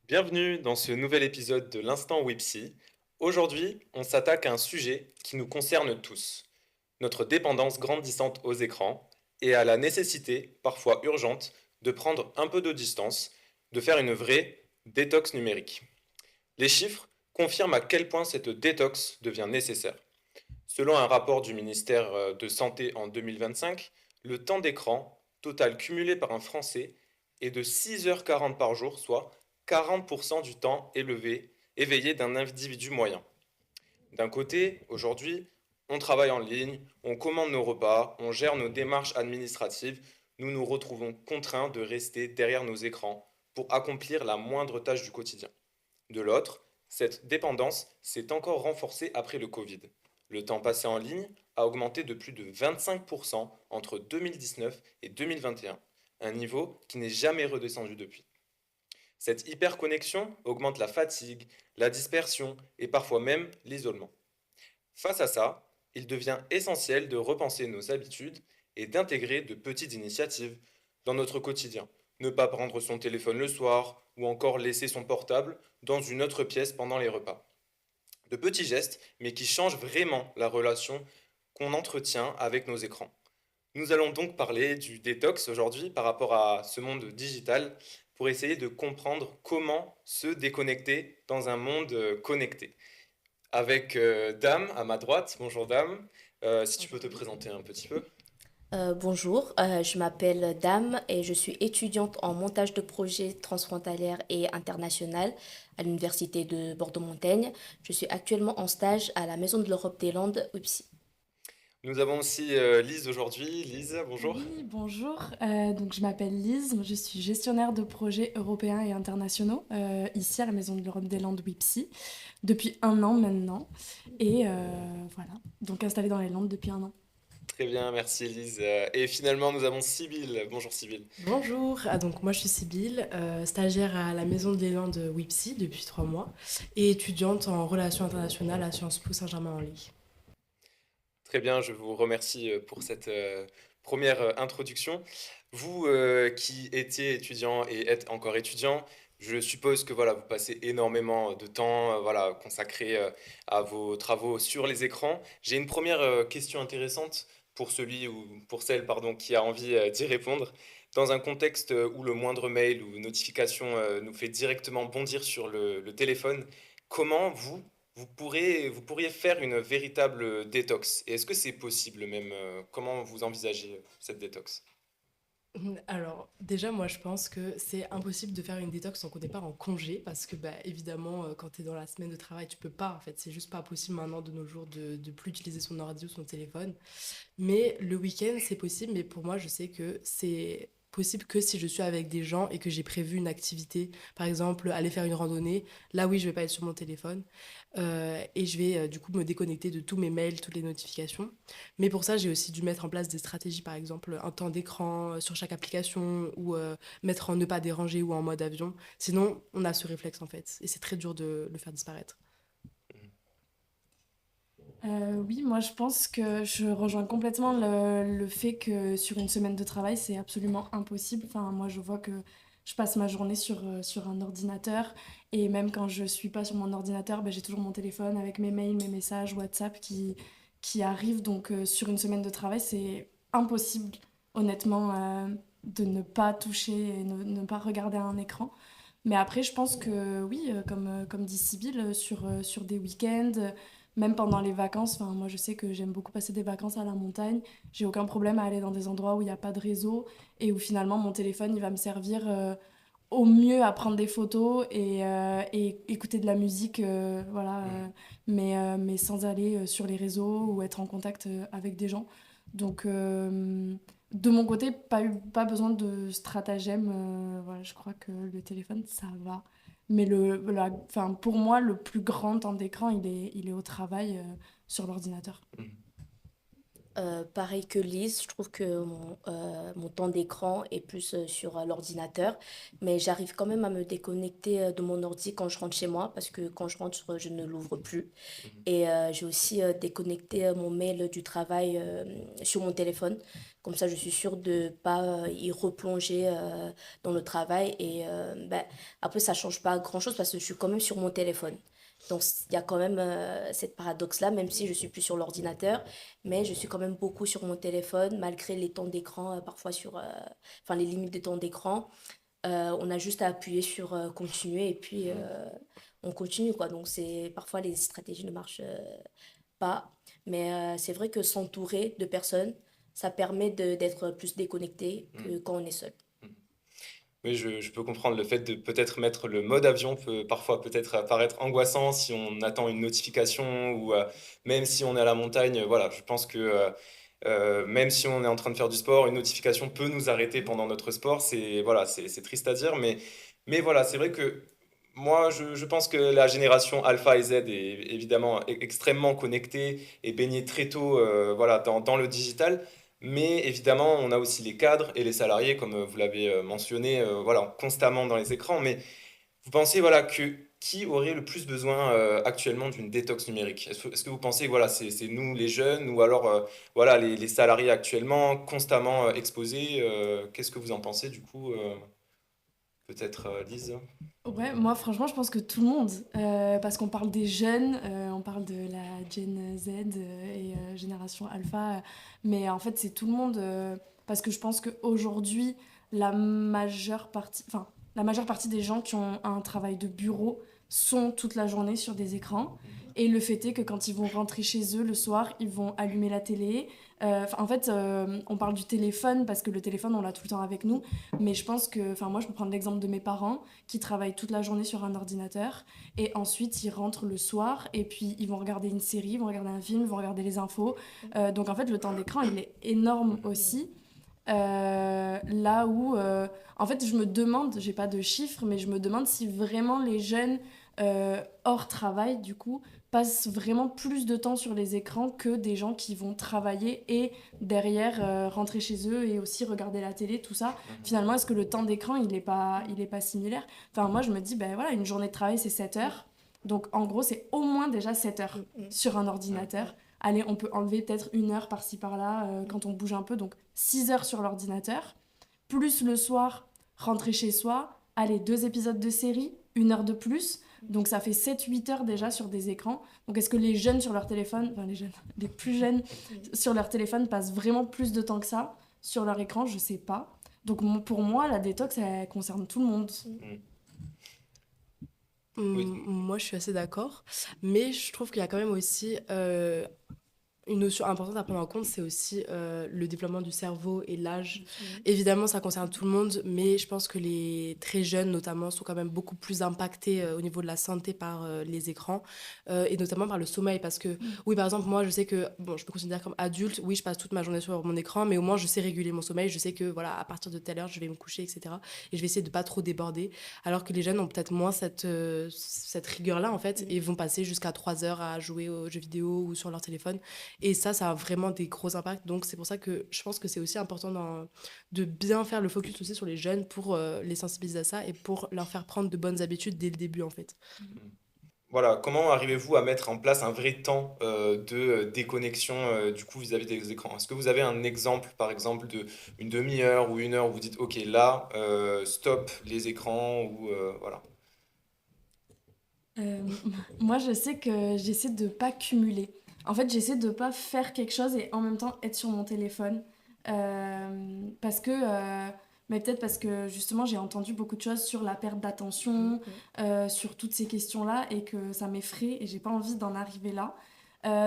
Bienvenue dans ce nouvel épisode de l'Instant Wipsy. Aujourd'hui, on s'attaque à un sujet qui nous concerne tous, notre dépendance grandissante aux écrans et à la nécessité, parfois urgente, de prendre un peu de distance, de faire une vraie détox numérique. Les chiffres confirment à quel point cette détox devient nécessaire. Selon un rapport du ministère de Santé en 2025, le temps d'écran total cumulé par un Français est de 6h40 par jour, soit 40% du temps éveillé d'un individu moyen. D'un côté, aujourd'hui, on travaille en ligne, on commande nos repas, on gère nos démarches administratives, nous nous retrouvons contraints de rester derrière nos écrans pour accomplir la moindre tâche du quotidien. De l'autre, cette dépendance s'est encore renforcée après le Covid. Le temps passé en ligne a augmenté de plus de 25% entre 2019 et 2021, un niveau qui n'est jamais redescendu depuis. Cette hyperconnexion augmente la fatigue, la dispersion et parfois même l'isolement. Face à ça, il devient essentiel de repenser nos habitudes et d'intégrer de petites initiatives dans notre quotidien. Ne pas prendre son téléphone le soir ou encore laisser son portable dans une autre pièce pendant les repas. De petits gestes, mais qui changent vraiment la relation qu'on entretient avec nos écrans. Nous allons donc parler du détox aujourd'hui par rapport à ce monde digital pour essayer de comprendre comment se déconnecter dans un monde connecté. Avec Dame à ma droite. Bonjour Dame. Si tu peux Bonjour te Louis. présenter un petit peu. Bonjour, je m'appelle Dame et je suis étudiante en montage de projets transfrontalières et internationales à l'Université de Bordeaux-Montaigne. Je suis actuellement en stage à la Maison de l'Europe des Landes, UPSI. Nous avons aussi Lise aujourd'hui. Lise, bonjour. Oui, bonjour. Donc je m'appelle Lise, je suis gestionnaire de projets européens et internationaux ici à la Maison de l'Europe des Landes WIPSI depuis un an maintenant. Et voilà, donc installée dans les Landes depuis un an. Très bien, merci Lise. Et finalement, nous avons Sybille. Bonjour Sybille. Bonjour, donc moi je suis Sybille, stagiaire à la Maison de l'élan de WIPSI depuis 3 mois et étudiante en relations internationales à Sciences Po Saint-Germain-en-Laye. Très bien, je vous remercie pour cette première introduction. Vous qui étiez étudiant et êtes encore étudiant, je suppose que voilà, vous passez énormément de temps voilà, consacré à vos travaux sur les écrans. J'ai une première question intéressante pour celui ou pour celle pardon, qui a envie d'y répondre. Dans un contexte où le moindre mail ou notification nous fait directement bondir sur le téléphone, comment vous pourriez faire une véritable détox. Et est-ce que c'est possible même comment vous envisagez cette détox? Alors déjà moi je pense que c'est impossible de faire une détox tant qu'on n'est pas en congé parce que bah, évidemment quand tu es dans la semaine de travail tu peux pas en fait, c'est juste pas possible maintenant de nos jours de plus utiliser son ordi ou son téléphone. Mais le week-end, c'est possible, mais pour moi, je sais que c'est possible que si je suis avec des gens et que j'ai prévu une activité, par exemple aller faire une randonnée, là oui, je vais pas être sur mon téléphone et je vais du coup me déconnecter de tous mes mails, toutes les notifications. Mais pour ça, j'ai aussi dû mettre en place des stratégies, par exemple un temps d'écran sur chaque application ou mettre en ne pas déranger ou en mode avion. Sinon, on a ce réflexe en fait et c'est très dur de le faire disparaître. Oui, moi je pense que je rejoins complètement le fait que sur une semaine de travail, c'est absolument impossible. Enfin, moi je vois que je passe ma journée sur un ordinateur et même quand je suis pas sur mon ordinateur, ben, j'ai toujours mon téléphone avec mes mails, mes messages, WhatsApp qui arrivent. Donc sur une semaine de travail, c'est impossible honnêtement de ne pas toucher et ne pas regarder un écran. Mais après, je pense que oui, comme dit Sybille, sur des week-ends, même pendant les vacances, enfin, moi je sais que j'aime beaucoup passer des vacances à la montagne. J'ai aucun problème à aller dans des endroits où il n'y a pas de réseau et où finalement mon téléphone il va me servir au mieux à prendre des photos et écouter de la musique, voilà, mais sans aller sur les réseaux ou être en contact avec des gens. Donc, de mon côté, pas besoin de stratagème. Voilà, je crois que le téléphone, ça va. Mais enfin, pour moi, le plus grand temps d'écran, il est au travail sur l'ordinateur. pareil que Lise, je trouve que mon temps d'écran est plus sur l'ordinateur, mais j'arrive quand même à me déconnecter de mon ordi quand je rentre chez moi, parce que quand je rentre, je ne l'ouvre plus. Mhm. Et j'ai aussi déconnecté mon mail du travail sur mon téléphone. Comme ça, je suis sûre de pas y replonger dans le travail. Et ben, après, ça change pas grand-chose parce que je suis quand même sur mon téléphone. Donc, il y a quand même cette paradoxe-là, même si je suis plus sur l'ordinateur, mais je suis quand même beaucoup sur mon téléphone, malgré les temps d'écran, parfois enfin, les limites de temps d'écran. On a juste à appuyer sur continuer et puis on continue, quoi. Donc, parfois les stratégies ne marchent pas. Mais c'est vrai que s'entourer de personnes, ça permet d'être plus déconnecté Mhm. que quand on est seul. Mhm. Oui, je peux comprendre le fait de peut-être mettre le mode avion peut parfois peut-être apparaître angoissant si on attend une notification ou même si on est à la montagne. Voilà, je pense que même si on est en train de faire du sport, une notification peut nous arrêter pendant notre sport. C'est voilà, c'est triste à dire, mais voilà, c'est vrai que moi, je pense que la génération Alpha et Z est évidemment extrêmement connectée et baignée très tôt voilà, dans le digital. Mais évidemment, on a aussi les cadres et les salariés, comme vous l'avez mentionné, voilà, constamment dans les écrans. Mais vous pensez voilà, que qui aurait le plus besoin actuellement d'une détox numérique? Est-ce que vous pensez que voilà, c'est nous les jeunes ou alors voilà, les salariés actuellement constamment exposés? Qu'est-ce que vous en pensez du coup peut-être Lise? Ouais, moi franchement je pense que tout le monde, parce qu'on parle des jeunes, on parle de la Gen Z et génération Alpha, mais en fait c'est tout le monde, parce que je pense qu'aujourd'hui la majeure partie des gens qui ont un travail de bureau sont toute la journée sur des écrans, et le fait est que quand ils vont rentrer chez eux le soir, ils vont allumer la télé. En fait, on parle du téléphone parce que le téléphone on l'a tout le temps avec nous, mais je pense que, enfin moi je peux prendre l'exemple de mes parents qui travaillent toute la journée sur un ordinateur et ensuite ils rentrent le soir et puis ils vont regarder une série, ils vont regarder un film, ils vont regarder les infos. Donc en fait le temps d'écran il est énorme aussi. Là où en fait je me demande, j'ai pas de chiffres, mais je me demande si vraiment les jeunes hors travail du coup passent vraiment plus de temps sur les écrans que des gens qui vont travailler et derrière rentrer chez eux et aussi regarder la télé, tout ça. Finalement, est-ce que le temps d'écran, il est pas similaire? Enfin, moi, je me dis, ben voilà, une journée de travail, c'est 7 heures. Donc, en gros, c'est au moins déjà 7 heures sur un ordinateur. Allez, on peut enlever peut-être 1 heure par-ci par-là quand on bouge un peu. Donc, 6 heures sur l'ordinateur. Plus le soir, rentrer chez soi. Allez, 2 épisodes de série, 1 heure de plus. Donc, ça fait 7-8 heures déjà sur des écrans. Donc, est-ce que les jeunes sur leur téléphone, enfin les jeunes, les plus jeunes sur leur téléphone passent vraiment plus de temps que ça sur leur écran? Je sais pas. Donc, pour moi, la détox, elle concerne tout le monde. Mm. Oui. Moi, je suis assez d'accord, mais je trouve qu'il y a quand même aussi une notion importante à prendre en compte, c'est aussi le développement du cerveau et l'âge. Évidemment, ça concerne tout le monde, mais je pense que les très jeunes, notamment, sont quand même beaucoup plus impactés au niveau de la santé par les écrans et notamment par le sommeil. Parce que, oui, par exemple, moi, je sais que, bon, je me considère comme adulte, oui, je passe toute ma journée sur mon écran, mais au moins, je sais réguler mon sommeil. Je sais que, voilà, à partir de telle heure, je vais me coucher, etc. Et je vais essayer de pas trop déborder. Alors que les jeunes ont peut-être moins cette rigueur-là, en fait, et vont passer jusqu'à 3 heures à jouer aux jeux vidéo ou sur leur téléphone. Et ça a vraiment des gros impacts. Donc, c'est pour ça que je pense que c'est aussi important de bien faire le focus aussi sur les jeunes pour les sensibiliser à ça et pour leur faire prendre de bonnes habitudes dès le début, en fait. Voilà, comment arrivez-vous à mettre en place un vrai temps de déconnexion du coup vis-à-vis des écrans? Est-ce que vous avez un exemple, par exemple, de une demi-heure ou 1 heure où vous dites, OK, là, stop les écrans ou voilà. Euh, Moi, je sais que j'essaie de pas cumuler. En fait, j'essaie de pas faire quelque chose et en même temps être sur mon téléphone. Parce que, mais peut-être parce que justement, j'ai entendu beaucoup de choses sur la perte d'attention, sur toutes ces questions-là et que ça m'effraie et j'ai pas envie d'en arriver là.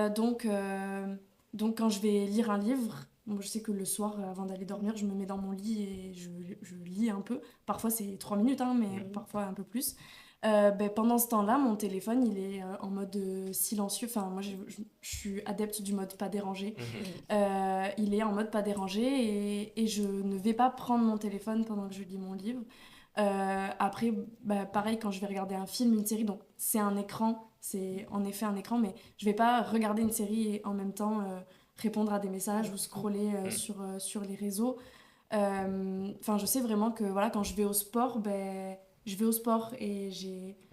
Donc, quand je vais lire un livre, moi, je sais que le soir, avant d'aller dormir, je me mets dans mon lit et je lis un peu. Parfois, c'est 3 minutes, hein, mais parfois un peu plus. Pendant ce temps-là, mon téléphone, il est en mode silencieux. Enfin, moi, je suis adepte du mode pas dérangé. Mhm. Il est en mode pas dérangé et je ne vais pas prendre mon téléphone pendant que je lis mon livre. Après, pareil, quand je vais regarder un film, une série, donc c'est un écran, c'est en effet un écran, mais je vais pas regarder une série et en même temps répondre à des messages ou scroller sur les réseaux. Enfin, je sais vraiment que voilà, quand je vais au sport, ben, je vais au sport et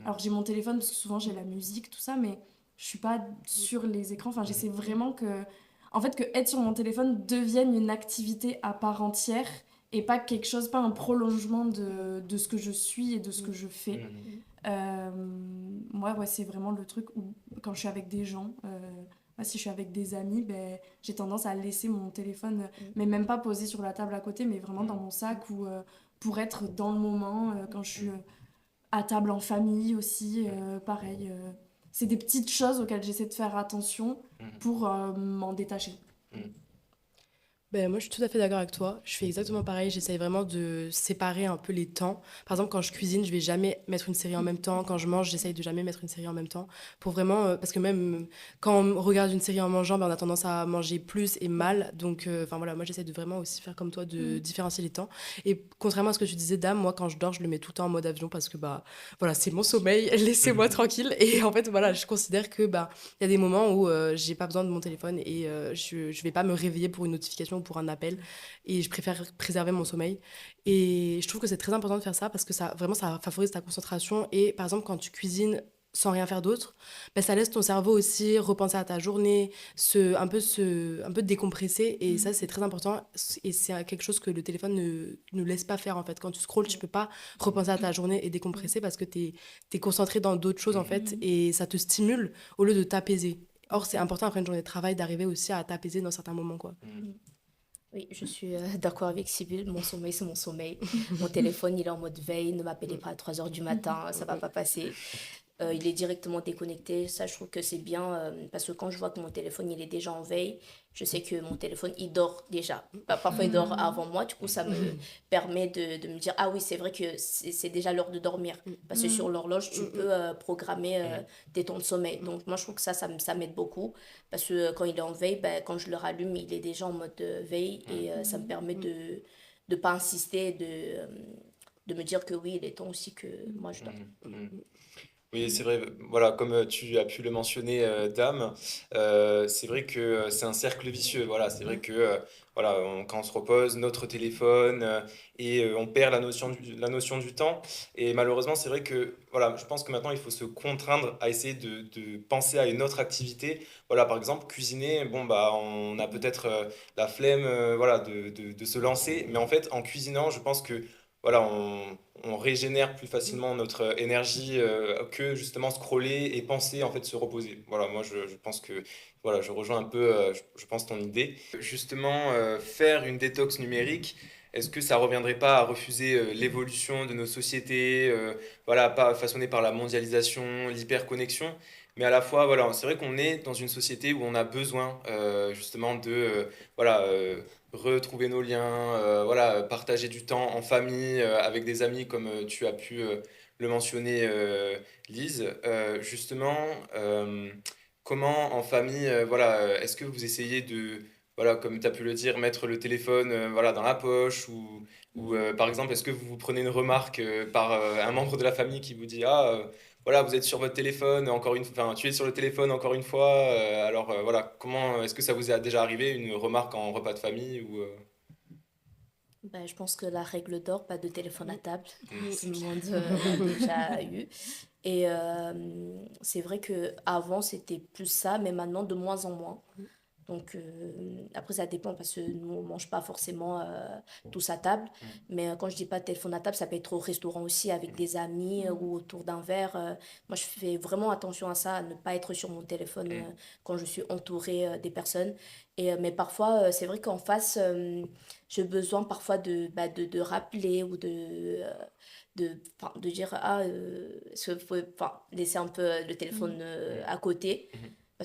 alors j'ai mon téléphone parce que souvent j'ai la musique, tout ça, mais je suis pas sur les écrans. Enfin, j'essaie vraiment en fait, que être sur mon téléphone devienne une activité à part entière et pas quelque chose, pas un prolongement de ce que je suis et de ce que je fais. Euh, Moi, ouais, c'est vraiment le truc où, quand je suis avec des gens, moi, si je suis avec des amis, ben, j'ai tendance à laisser mon téléphone, mais même pas posé sur la table à côté, mais vraiment dans mon sac ou pour être dans le moment, quand je suis à table en famille aussi, pareil. C'est des petites choses auxquelles j'essaie de faire attention pour m'en détacher. Ben, moi, je suis tout à fait d'accord avec toi. Je fais exactement pareil. J'essaye vraiment de séparer un peu les temps. Par exemple, quand je cuisine, je vais jamais mettre une série en même temps. Quand je mange, j'essaye de jamais mettre une série en même temps. Pour vraiment, parce que même quand on regarde une série en mangeant, ben, on a tendance à manger plus et mal. Donc, enfin voilà, moi, j'essaie de vraiment aussi faire comme toi, de différencier les temps. Et contrairement à ce que tu disais, Dame, moi, quand je dors, je le mets tout le temps en mode avion parce que, bah, voilà, c'est mon sommeil. Laissez-moi tranquille. Et en fait, voilà, je considère que, bah, il y a des moments où j'ai pas besoin de mon téléphone et je vais pas me réveiller pour une notification ou pour un appel et je préfère préserver mon sommeil et je trouve que c'est très important de faire ça parce que ça vraiment ça favorise ta concentration et par exemple quand tu cuisines sans rien faire d'autre, ben, ça laisse ton cerveau aussi repenser à ta journée, un peu décompresser et ça c'est très important et c'est quelque chose que le téléphone ne laisse pas faire en fait. Quand tu scrolles, tu peux pas repenser à ta journée et décompresser parce que t'es concentré dans d'autres choses en fait et ça te stimule au lieu de t'apaiser. Or, c'est important après une journée de travail d'arriver aussi à t'apaiser dans certains moments, quoi. Oui, je suis d'accord avec Sybille. Mon sommeil, c'est mon sommeil. Mon téléphone, il est en mode veille. Ne m'appelez pas à 3 heures du matin, ça va pas passer. Il est directement déconnecté. Ça, je trouve que c'est bien parce que quand je vois que mon téléphone, il est déjà en veille, je sais que mon téléphone, il dort déjà. Parfois, il dort avant moi. Du coup, ça me permet de me dire, ah oui, c'est vrai que c'est déjà l'heure de dormir. Parce que sur l'horloge, tu peux programmer tes temps de sommeil. Donc, moi, je trouve que ça m'aide beaucoup. Parce que quand il est en veille, ben, quand je le rallume, il est déjà en mode veille. Et ça me permet de ne pas insister, de me dire que oui, il est temps aussi que moi, je dors. Oui, c'est vrai, voilà, comme tu as pu le mentionner, Dame, c'est vrai que c'est un cercle vicieux. Voilà, c'est vrai que voilà, quand on se repose, notre téléphone, et on perd la notion du temps. Et malheureusement, c'est vrai que voilà, je pense que maintenant, il faut se contraindre à essayer de penser à une autre activité. Voilà, par exemple, cuisiner, bon, bah, on a peut-être la flemme voilà, de se lancer, mais en fait, en cuisinant, je pense que voilà, on régénère plus facilement notre énergie que justement scroller et penser en fait se reposer. Voilà, moi je pense que voilà, je rejoins un peu, je pense ton idée. Justement, faire une détox numérique, est-ce que ça reviendrait pas à refuser l'évolution de nos sociétés, voilà, pas façonnées par la mondialisation, l'hyperconnexion, mais à la fois, voilà, c'est vrai qu'on est dans une société où on a besoin justement de voilà, retrouver nos liens, voilà, partager du temps en famille, avec des amis comme tu as pu le mentionner, Lise. Justement, comment en famille, voilà, est-ce que vous essayez de, voilà, comme tu as pu le dire, mettre le téléphone voilà, dans la poche ou par exemple, est-ce que vous vous prenez une remarque par un membre de la famille qui vous dit, ah, voilà, vous êtes sur votre téléphone, encore une enfin, tu es sur le téléphone encore une fois. Alors voilà, comment est-ce que ça vous est déjà arrivé, une remarque en repas de famille ou Ben, je pense que la règle d'or, pas de téléphone à table, Mm. tout le monde l'a déjà eu. Et c'est vrai que avant c'était plus ça, mais maintenant de moins en moins. Donc après ça dépend parce que nous on mange pas forcément tous à table. Mais quand je dis pas téléphone à table, ça peut être au restaurant aussi avec des amis ou autour d'un verre. Moi je fais vraiment attention à ça, à ne pas être sur mon téléphone quand je suis entourée des personnes. Et, mais parfois c'est vrai qu'en face, j'ai besoin parfois de rappeler ou de dire ah est-ce que vous pouvez enfin, laisser un peu le téléphone à côté.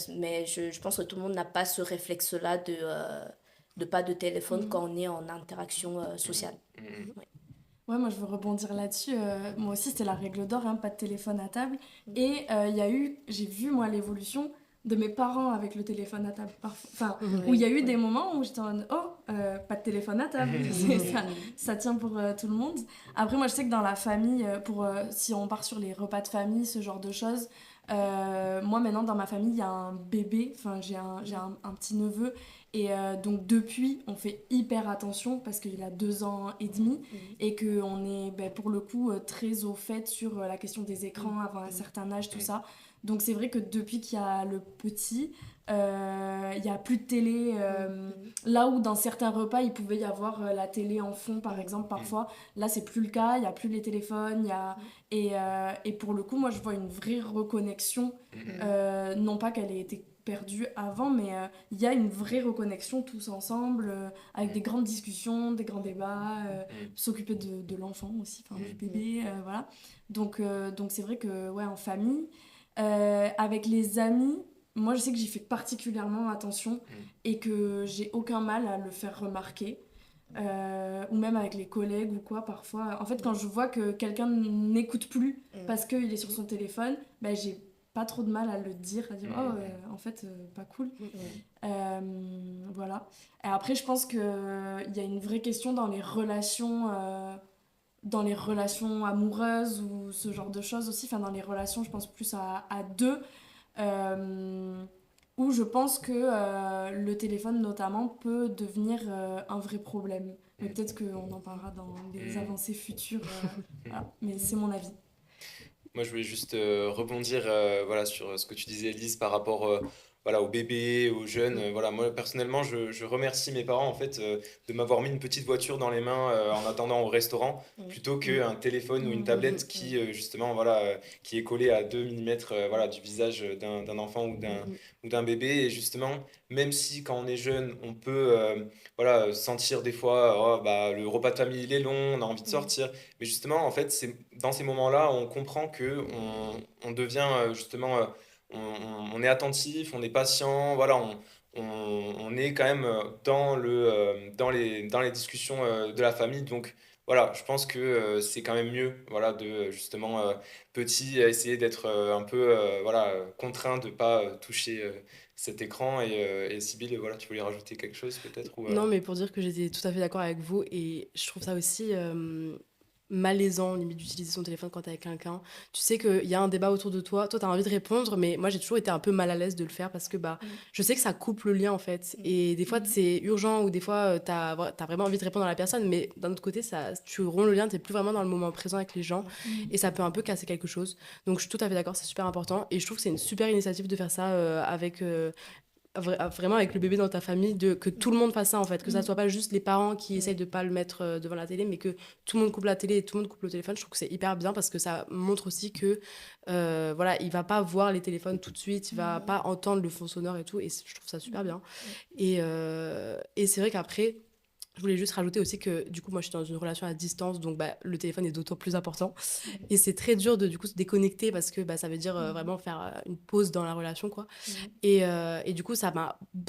Mais je pense que tout le monde n'a pas ce réflexe-là de pas de téléphone quand on est en interaction sociale. Ouais. Ouais, moi je veux rebondir là-dessus. Moi aussi, c'était la règle d'or, hein, pas de téléphone à table. Et j'ai vu moi l'évolution de mes parents avec le téléphone à table. Enfin, où il y a eu des moments où j'étais en mode, oh, pas de téléphone à table. Ça tient pour tout le monde. Après, moi je sais que dans la famille, si on part sur les repas de famille, ce genre de choses, Moi, maintenant, dans ma famille, il y a un bébé, enfin, j'ai un petit neveu. Et donc, depuis, on fait hyper attention parce qu'il a 2 ans et demi et qu'on est, ben, pour le coup, très au fait sur la question des écrans avant un certain âge, tout ça. Donc, c'est vrai que depuis qu'il y a le petit, il n'y a plus de télé. Là où dans certains repas, il pouvait y avoir la télé en fond, par exemple, parfois, là, c'est plus le cas. Il n'y a plus les téléphones. Et pour le coup, moi, je vois une vraie reconnexion. Non pas qu'elle ait été perdue avant, mais il y a une vraie reconnexion tous ensemble, avec des grandes discussions, des grands débats, s'occuper de l'enfant aussi, enfin du bébé, voilà. Donc c'est vrai que, ouais, en famille, avec les amis, moi je sais que j'y fais particulièrement attention et que j'ai aucun mal à le faire remarquer. Ou même avec les collègues ou quoi parfois. En fait, quand je vois que quelqu'un n'écoute plus parce qu'il est sur son téléphone, ben, j'ai pas trop de mal à le dire, à dire oh en fait pas cool. Voilà. Et après je pense que il y a une vraie question dans les relations amoureuses ou ce genre de choses aussi, enfin dans les relations je pense plus à deux, euh, où je pense que le téléphone notamment peut devenir un vrai problème. Mais peut-être qu'on en parlera dans les avancées futures. Voilà. Mais c'est mon avis. Moi, je voulais juste rebondir voilà, sur ce que tu disais, Elise, par rapport voilà, aux bébés, aux jeunes. Voilà, moi, personnellement, je remercie mes parents en fait, de m'avoir mis une petite voiture dans les mains en attendant au restaurant, plutôt qu'un téléphone ou une tablette qui, justement, voilà, qui est collé à 2 millimètres voilà, du visage d'un enfant ou d'un bébé. Et justement, même si quand on est jeune, on peut voilà, sentir des fois, oh, bah, le repas de famille, il est long, on a envie de sortir. Mais justement, en fait, c'est dans ces moments-là, on comprend que on devient justement, on est attentif, on est patient, voilà, on est quand même dans les discussions de la famille. Donc voilà, je pense que c'est quand même mieux, voilà, de justement petit essayer d'être un peu voilà contraint de pas toucher cet écran. Et Sybille, voilà, tu voulais rajouter quelque chose peut-être ou Non, mais pour dire que j'étais tout à fait d'accord avec vous et je trouve ça aussi malaisant, limite, d'utiliser son téléphone quand t'es avec quelqu'un. Tu sais qu'il y a un débat autour de toi, toi t'as envie de répondre, mais moi j'ai toujours été un peu mal à l'aise de le faire parce que bah, je sais que ça coupe le lien en fait. Et des fois c'est urgent ou des fois t'as vraiment envie de répondre à la personne, mais d'un autre côté, ça, tu romps le lien, t'es plus vraiment dans le moment présent avec les gens et ça peut un peu casser quelque chose. Donc je suis tout à fait d'accord, c'est super important et je trouve que c'est une super initiative de faire ça avec vraiment avec le bébé dans ta famille, que tout le monde fasse ça en fait, que ça soit pas juste les parents qui essayent de pas le mettre devant la télé, mais que tout le monde coupe la télé et tout le monde coupe le téléphone. Je trouve que c'est hyper bien parce que ça montre aussi que voilà, il va pas voir les téléphones tout de suite, il va pas entendre le fond sonore et tout, et je trouve ça super bien. Et c'est vrai qu'après, je voulais juste rajouter aussi que du coup moi je suis dans une relation à distance, donc bah, le téléphone est d'autant plus important et c'est très dur de du coup se déconnecter parce que bah, ça veut dire vraiment faire une pause dans la relation quoi. Et du coup, ça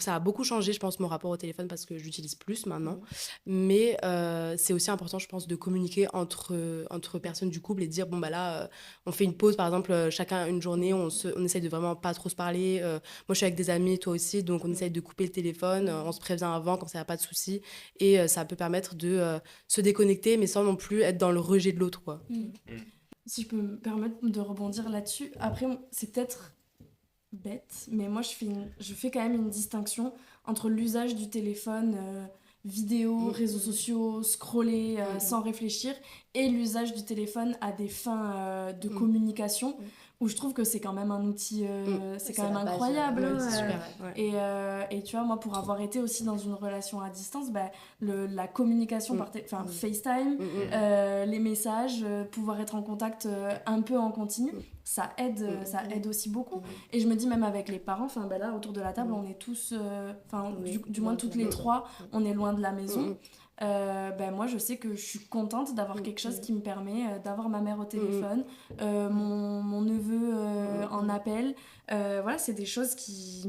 a beaucoup changé, je pense, mon rapport au téléphone parce que j'utilise plus maintenant. Mais c'est aussi important, je pense, de communiquer entre personnes du couple et de dire, bon, bah là, on fait une pause, par exemple, chacun une journée, on essaye de vraiment pas trop se parler. Moi, je suis avec des amis, toi aussi, donc on essaye de couper le téléphone, on se prévient avant quand ça n'a pas de souci. Et ça peut permettre de se déconnecter, mais sans non plus être dans le rejet de l'autre, quoi. Si je peux me permettre de rebondir là-dessus, après, c'est peut-être bête, mais moi je fais quand même une distinction entre l'usage du téléphone, vidéo, réseaux sociaux, scroller sans réfléchir, et l'usage du téléphone à des fins de communication, où je trouve que c'est quand même un outil, c'est quand même incroyable. Ouais, c'est super, ouais. Et tu vois, moi pour avoir été aussi dans une relation à distance, bah, la communication par FaceTime, les messages, pouvoir être en contact un peu en continu, ça aide aussi beaucoup. Et je me dis même avec les parents, enfin ben là autour de la table on est tous, du moins toutes les trois, on est loin de la maison. Ben moi je sais que je suis contente d'avoir quelque chose qui me permet d'avoir ma mère au téléphone, mon neveu en appel. Voilà, c'est des choses qui...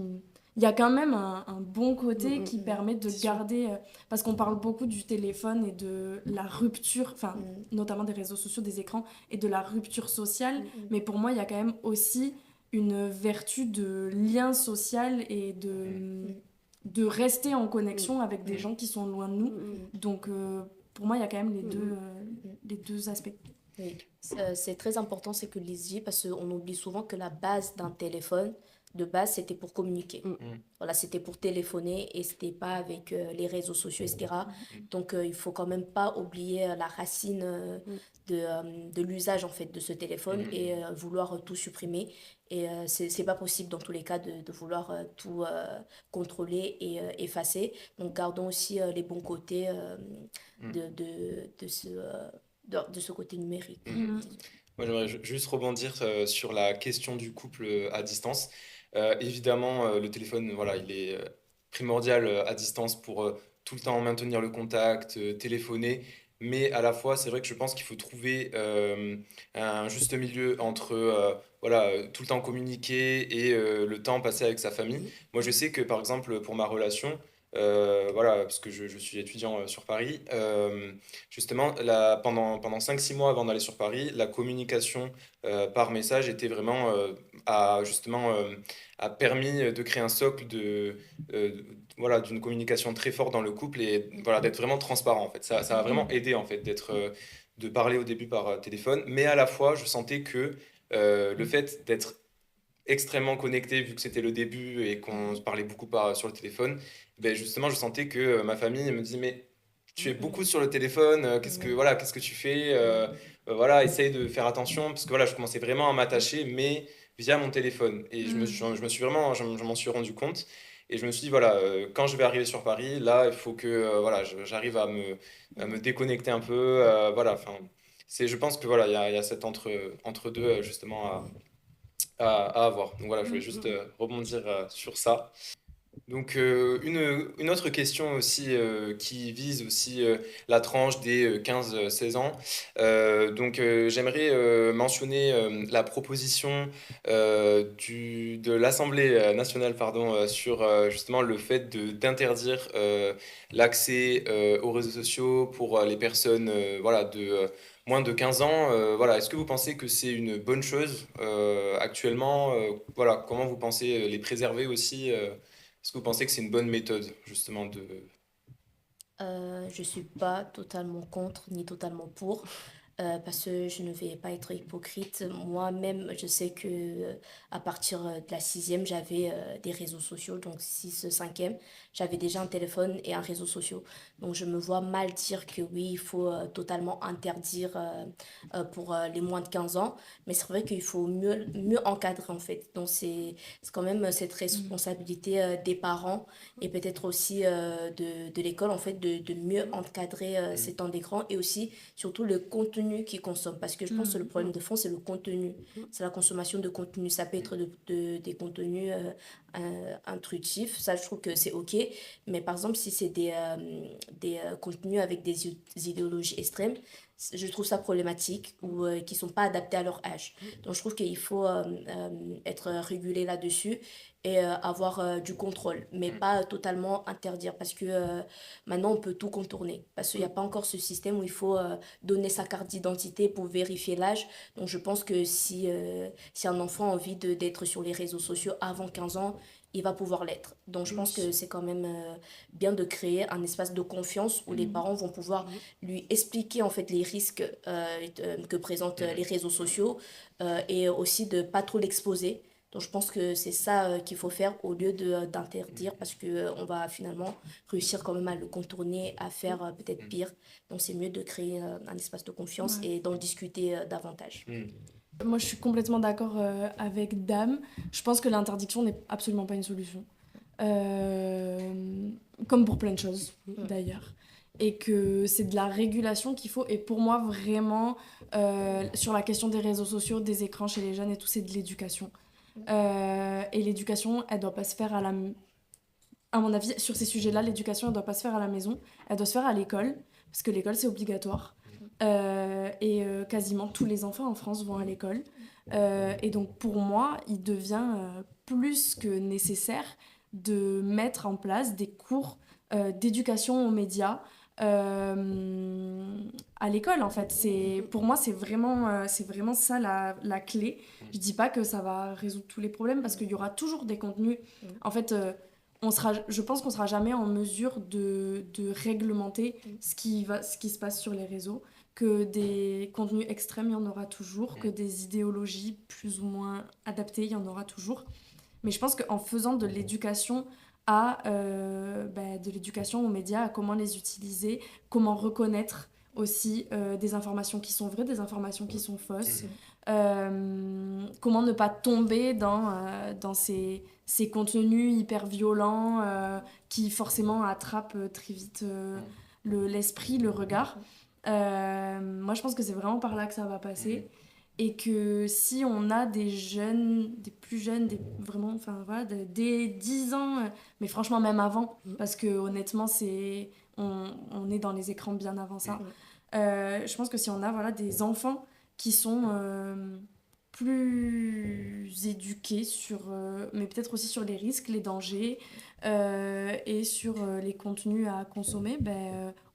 Il y a quand même un bon côté qui permet de garder... parce qu'on parle beaucoup du téléphone et de la rupture, enfin notamment des réseaux sociaux, des écrans, et de la rupture sociale. Mais pour moi, il y a quand même aussi une vertu de lien social et de rester en connexion avec des gens qui sont loin de nous. Donc pour moi, il y a quand même les deux aspects. Oui, c'est très important, c'est que les parce qu'on oublie souvent que la base d'un téléphone, de base, c'était pour communiquer. Mm. Mm, Voilà, c'était pour téléphoner et c'était pas avec les réseaux sociaux, etc. mm, Donc, il faut quand même pas oublier la racine Mm. de l'usage, en fait, de ce mm, téléphone et mm, vouloir tout supprimer. Et c'est pas possible dans tous les cas de vouloir tout contrôler et effacer. Donc, gardons aussi les bons côtés mm, de ce côté numérique, mm. Mm. disons. Moi, j'aimerais juste rebondir sur la question du couple à distance. Évidemment, le téléphone, voilà, il est primordial à distance pour tout le temps maintenir le contact, téléphoner. Mais à la fois, c'est vrai que je pense qu'il faut trouver un juste milieu entre voilà, tout le temps communiquer et le temps passé avec sa famille. Mm. Moi, je sais que par exemple, pour ma relation, voilà, parce que je suis étudiant sur Paris, justement, pendant 5 6 mois avant d'aller sur Paris, la communication par message était vraiment, justement, a permis de créer un socle euh, voilà, d'une communication très forte dans le couple et voilà, d'être vraiment transparent en fait. Ça a vraiment Mm. aidé en fait de parler au début par téléphone, mais à la fois, je sentais que le fait d'être extrêmement connecté vu que c'était le début et qu'on se parlait beaucoup sur le téléphone, ben justement, je sentais que ma famille me disait mais tu es beaucoup sur le téléphone, Mm. qu'est-ce que tu fais voilà, essaye de faire attention parce que voilà, je commençais vraiment à m'attacher mais via mon téléphone et Mm. je me suis vraiment je m'en suis rendu compte et je me suis dit voilà, quand je vais arriver sur Paris, là, il faut que voilà, j'arrive à me déconnecter un peu voilà, enfin je pense que voilà, il y a cet entre deux justement à avoir. Donc voilà, je voulais juste Mm. rebondir sur ça. Donc une autre question aussi qui vise aussi la tranche des 15 16 ans. J'aimerais mentionner la proposition de l'Assemblée nationale pardon, sur justement le fait d'interdire l'accès aux réseaux sociaux pour les personnes voilà, de moins de 15 ans. Voilà, est-ce que vous pensez que c'est une bonne chose actuellement voilà, comment vous pensez les préserver aussi est-ce que vous pensez que c'est une bonne méthode, justement, de... Je suis pas totalement contre ni totalement pour. Parce que je ne vais pas être hypocrite. Moi-même, je sais que à partir de la sixième, j'avais des réseaux sociaux, donc six, cinquième, j'avais déjà un téléphone et un réseau social. Donc je me vois mal dire que oui, il faut totalement interdire pour les moins de 15 ans, mais c'est vrai qu'il faut mieux encadrer en fait. Donc c'est quand même cette Mm. responsabilité des parents et peut-être aussi de l'école en fait de mieux encadrer Mm, ces temps d'écran et aussi surtout le contenu qu'ils consomment. Parce que je pense que le Mm. problème de fond, c'est le contenu. Mm. C'est la consommation de contenu. Ça peut être des contenus intuitifs. Ça, je trouve que c'est OK. Mais par exemple, si c'est des contenus avec des idéologies extrêmes, je trouve ça problématique ou qui sont pas adaptés à leur âge. Donc, je trouve qu'il faut être régulé là-dessus et avoir du contrôle, mais mm, pas totalement interdire parce que maintenant on peut tout contourner parce qu'il n'y a pas encore ce système où il faut donner sa carte d'identité pour vérifier l'âge. Donc je pense que si un enfant a envie d'être sur les réseaux sociaux avant 15 ans, il va pouvoir l'être. Donc je pense que c'est quand même bien de créer un espace de confiance où les Mm. parents vont pouvoir Mm. lui expliquer en fait les risques que présentent les mm, réseaux sociaux et aussi de pas trop l'exposer. Donc je pense que c'est ça qu'il faut faire au lieu d'interdire parce que on va finalement réussir quand même à le contourner, à faire peut-être mm, pire. Donc c'est mieux de créer un espace de confiance Ouais. et d'en discuter davantage. mm, Moi, je suis complètement d'accord avec Dame. Je pense que l'interdiction n'est absolument pas une solution. Euh, Comme pour plein de choses, Mm. d'ailleurs. Et que c'est de la régulation qu'il faut. Et pour moi, vraiment, sur la question des réseaux sociaux, des écrans chez les jeunes et tout, c'est de l'éducation. Et l'éducation, elle doit pas se faire à mon avis, sur ces sujets-là, l'éducation, elle doit pas se faire à la maison. Elle doit se faire à l'école, parce que l'école, c'est obligatoire. Quasiment tous les enfants en France vont à l'école. Et donc, pour moi, il devient plus que nécessaire de mettre en place des cours d'éducation aux médias à l'école, en fait. Pour moi, c'est vraiment ça la clé. Je dis pas que ça va résoudre tous les problèmes parce qu'il y aura toujours des contenus. En fait, je pense qu'on sera jamais en mesure de réglementer ce qui se passe sur les réseaux. que des contenus extrêmes, il y en aura toujours, que des idéologies plus ou moins adaptées, il y en aura toujours. Mais je pense qu'en faisant de l'éducation de l'éducation aux médias, à comment les utiliser, comment reconnaître aussi des informations qui sont vraies, des informations qui sont fausses, comment ne pas tomber dans ces contenus hyper violents qui forcément attrapent très vite l'esprit, le regard. Moi, je pense que c'est vraiment par là que ça va passer. Et que si on a des jeunes, des plus jeunes, vraiment, enfin voilà, dès 10 ans, mais franchement même avant, parce que honnêtement, on est dans les écrans bien avant ça. Je pense que si on a voilà, des enfants qui sont plus éduqués mais peut-être aussi sur les risques, les dangers et sur les contenus à consommer,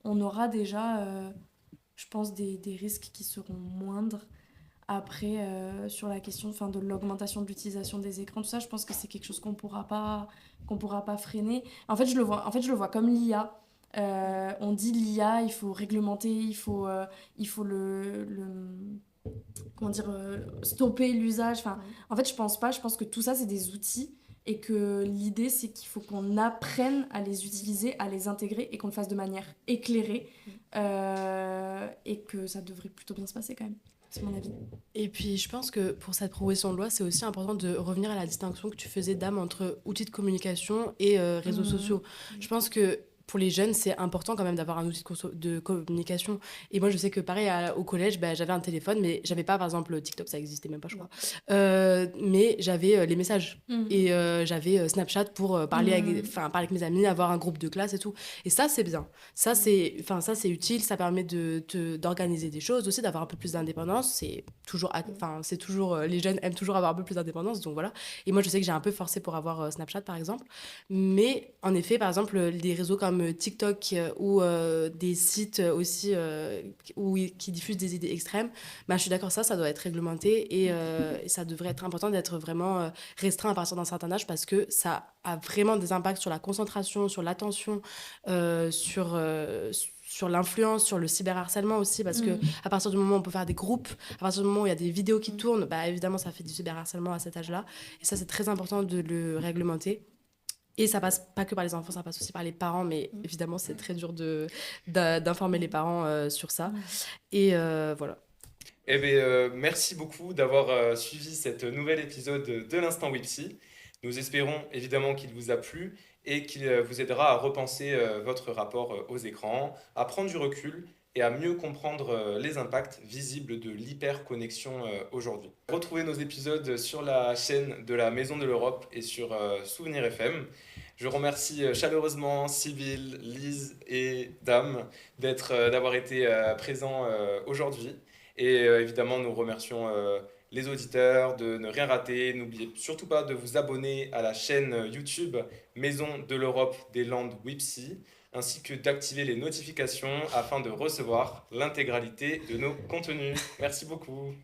on aura déjà, je pense, des risques qui seront moindres. Après, sur la question de l'augmentation de l'utilisation des écrans, tout ça, je pense que c'est quelque chose qu'on pourra pas freiner. En fait, je le vois comme l'IA. On dit l'IA, il faut réglementer, il faut comment dire, stopper l'usage. Enfin, en fait, je pense pas. Je pense que tout ça, c'est des outils et que l'idée, c'est qu'il faut qu'on apprenne à les utiliser, à les intégrer et qu'on le fasse de manière éclairée et que ça devrait plutôt bien se passer quand même. C'est mon avis. Et puis, je pense que pour cette proposition de loi, c'est aussi important de revenir à la distinction que tu faisais, Dame, entre outils de communication et réseaux sociaux. Je pense que pour les jeunes, c'est important quand même d'avoir un outil de communication. Et moi, je sais que pareil, au collège, j'avais un téléphone, mais j'avais pas, par exemple, TikTok, ça existait même pas, je crois. Mais j'avais les messages. Et j'avais Snapchat pour parler avec mes amis, avoir un groupe de classe et tout. Et ça, c'est bien. Ça, c'est utile. Ça permet d'organiser des choses, aussi d'avoir un peu plus d'indépendance. C'est toujours, les jeunes aiment toujours avoir un peu plus d'indépendance. Donc voilà. Et moi, je sais que j'ai un peu forcé pour avoir Snapchat, par exemple. Mais en effet, par exemple, des réseaux comme TikTok ou des sites aussi qui diffusent des idées extrêmes, je suis d'accord, ça doit être réglementé et ça devrait être important d'être vraiment restreint à partir d'un certain âge parce que ça a vraiment des impacts sur la concentration, sur l'attention, sur l'influence, sur le cyberharcèlement aussi, parce que à partir du moment où on peut faire des groupes, à partir du moment où il y a des vidéos qui tournent, évidemment, ça fait du cyberharcèlement à cet âge-là. Et ça, c'est très important de le réglementer. Et ça passe pas que par les enfants, ça passe aussi par les parents, mais évidemment, c'est très dur d'informer les parents sur ça. Et voilà. Eh bien, merci beaucoup d'avoir suivi cet nouvel épisode de l'Instant Wipsy. Nous espérons évidemment qu'il vous a plu et qu'il vous aidera à repenser votre rapport aux écrans, à prendre du recul et à mieux comprendre les impacts visibles de l'hyperconnexion aujourd'hui. Retrouvez nos épisodes sur la chaîne de la Maison de l'Europe et sur Souvenir FM. Je remercie chaleureusement Sybille, Lise et Dame d'avoir été présents aujourd'hui. Et évidemment, nous remercions les auditeurs de ne rien rater. N'oubliez surtout pas de vous abonner à la chaîne YouTube Maison de l'Europe des Landes Wipsy, ainsi que d'activer les notifications afin de recevoir l'intégralité de nos contenus. Merci beaucoup.